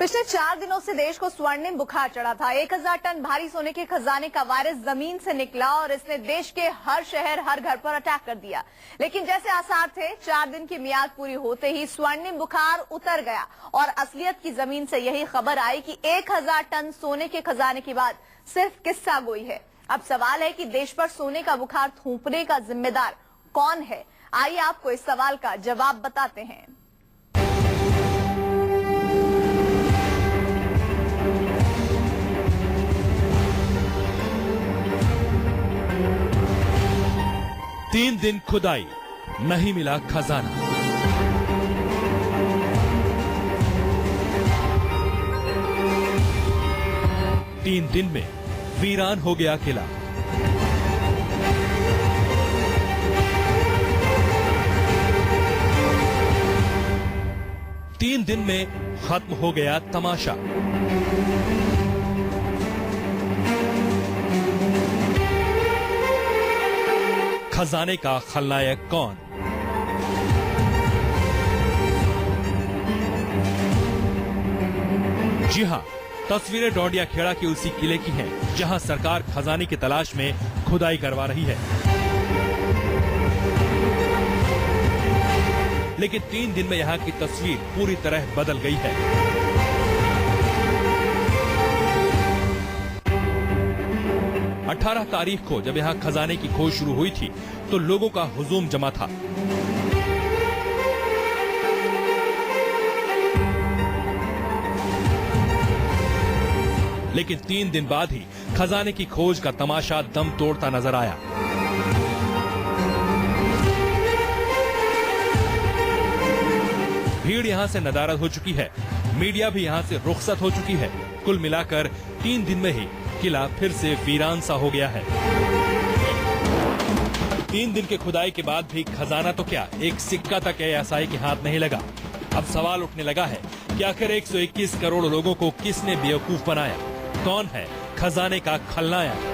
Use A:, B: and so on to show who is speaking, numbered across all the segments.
A: पिछले 4 दिनों से देश को स्वर्णिम बुखार चढ़ा था। 1000 टन भारी सोने के खजाने का वायरस जमीन से निकला और इसने देश के हर शहर, हर घर पर अटैक कर दिया। लेकिन जैसे आसार थे, 4 दिन की मियाद पूरी होते ही स्वर्णिम बुखार उतर गया और असलियत की जमीन से यही खबर आई कि 1000 टन सोने के खजाने की बात सिर्फ किस्सा गोई है। अब सवाल है कि देश पर सोने का बुखार थूपने का जिम्मेदार कौन है? आइए आपको इस सवाल का जवाब बताते हैं।
B: तीन दिन खुदाई, नहीं मिला खजाना। तीन दिन में वीरान हो गया किला। तीन दिन में खत्म हो गया तमाशा। खजाने का खलनायक कौन? जी हां, तस्वीरें डोंडिया खेड़ा के उसी किले की हैं, जहां सरकार खजाने की तलाश में खुदाई करवा रही है। लेकिन 3 दिन में यहां की तस्वीर पूरी तरह बदल गई है। अठारह तारीख को जब यहां खजाने की खोज शुरू हुई थी तो लोगों का हुजूम जमा था। लेकिन 3 दिन बाद ही खजाने की खोज का तमाशा दम तोड़ता नजर आया। भीड़ यहां से नदारद हो चुकी है, मीडिया भी यहां से रुखसत हो चुकी है। कुल मिलाकर 3 दिन में ही किला फिर से वीरान सा हो गया है। 3 दिन के खुदाई के बाद भी खजाना तो क्या, एक सिक्का तक एएसआई के हाथ नहीं लगा। अब सवाल उठने लगा है कि आखिर 121 करोड़ लोगों को किसने बेवकूफ बनाया? कौन है खजाने का खलनायक?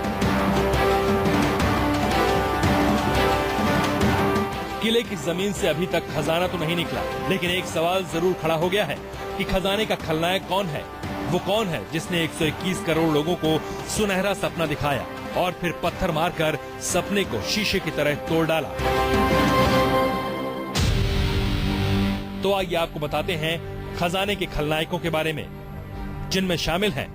B: किले की जमीन से अभी तक खजाना तो नहीं निकला, लेकिन एक सवाल जरूर खड़ा हो गया है कि खजाने का खलनायक कौन है? वो कौन है जिसने 121 करोड़ लोगों को सुनहरा सपना दिखाया और फिर पत्थर मारकर सपने को शीशे की तरह तोड़ डाला? तो आइए आपको बताते हैं खजाने के खलनायकों के बारे में, जिनमें शामिल हैं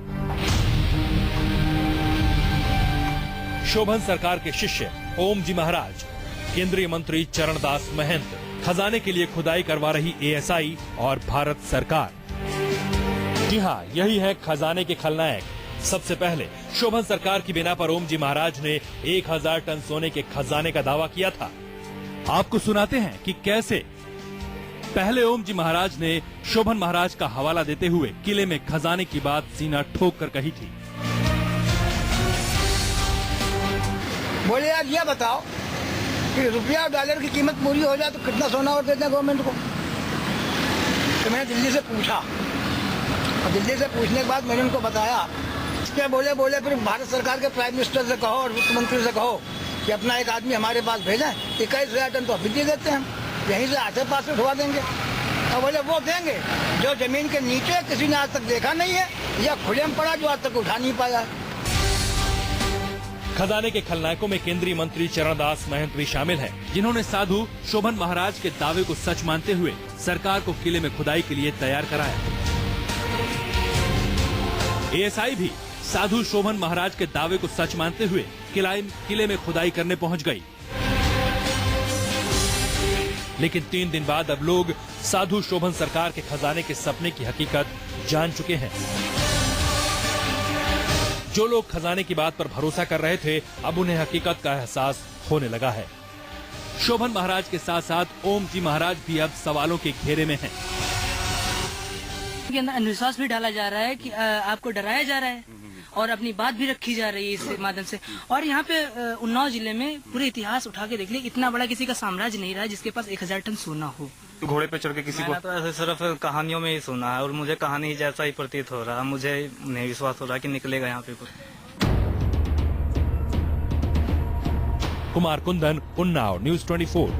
B: शोभन सरकार के शिष्य ओम जी महाराज, केंद्रीय मंत्री चरणदास महंत, खजाने के लिए खुदाई करवा रही एएसआई और भारत सरकार। जी हाँ, यही है खजाने के खलनायक। सबसे पहले शोभन सरकार की बिना पर ओम जी महाराज ने 1000 टन सोने के खजाने का दावा किया था। आपको सुनाते हैं कि कैसे पहले ओम जी महाराज ने शोभन महाराज का हवाला देते हुए किले में खजाने की बात सीना ठोक कर कही थी।
C: बोले यार ये बताओ कि रुपया और डॉलर की कीमत पूरी हो जाए तो कितना सोना और देते हैं गवर्नमेंट को? तो मैंने दिल्ली से पूछा और दिल्ली से पूछने के बाद मैंने उनको बताया। क्या बोले फिर भारत सरकार के प्राइम मिनिस्टर से कहो और वित्त मंत्री से कहो कि अपना एक आदमी हमारे पास भेजें, 21,000 टन तो अभी दे देते हैं, यहीं से आसे पास से उठवा देंगे। और बोले वो देंगे जो जमीन के नीचे किसी ने आज तक देखा नहीं है या खुले में पड़ा जो आज तक उठा नहीं पाया है।
B: खजाने के खलनायकों में केंद्रीय मंत्री चरणदास महंत भी शामिल हैं, जिन्होंने साधु शोभन महाराज के दावे को सच मानते हुए सरकार को किले में खुदाई के लिए तैयार कराया। एएसआई भी साधु शोभन महाराज के दावे को सच मानते हुए किले में खुदाई करने पहुंच गई। लेकिन 3 दिन बाद अब लोग साधु शोभन सरकार के खजाने के सपने की हकीकत जान चुके हैं। जो लोग खजाने की बात पर भरोसा कर रहे थे, अब उन्हें हकीकत का एहसास होने लगा है। शोभन महाराज के साथ साथ ओम जी महाराज भी अब सवालों के घेरे में हैं।
D: के अंदर अंधविश्वास भी डाला जा रहा है कि आपको डराया जा रहा है और अपनी बात भी रखी जा रही है इस माध्यम से। और यहाँ पे उन्नाव जिले में पूरे इतिहास उठा के देख लिया, इतना बड़ा किसी का साम्राज्य नहीं रहा जिसके पास 1000 टन सोना हो।
E: घोड़े पे चढ़ के किसी को?
F: तो ऐसे सिर्फ कहानियों में ही सुना है और मुझे कहानी ही जैसा ही प्रतीत हो रहा है। मुझे नहीं विश्वास हो रहा कि निकलेगा यहाँ पे कुछ।
B: कुमार कुंदन, उन्नाव, न्यूज़ 24।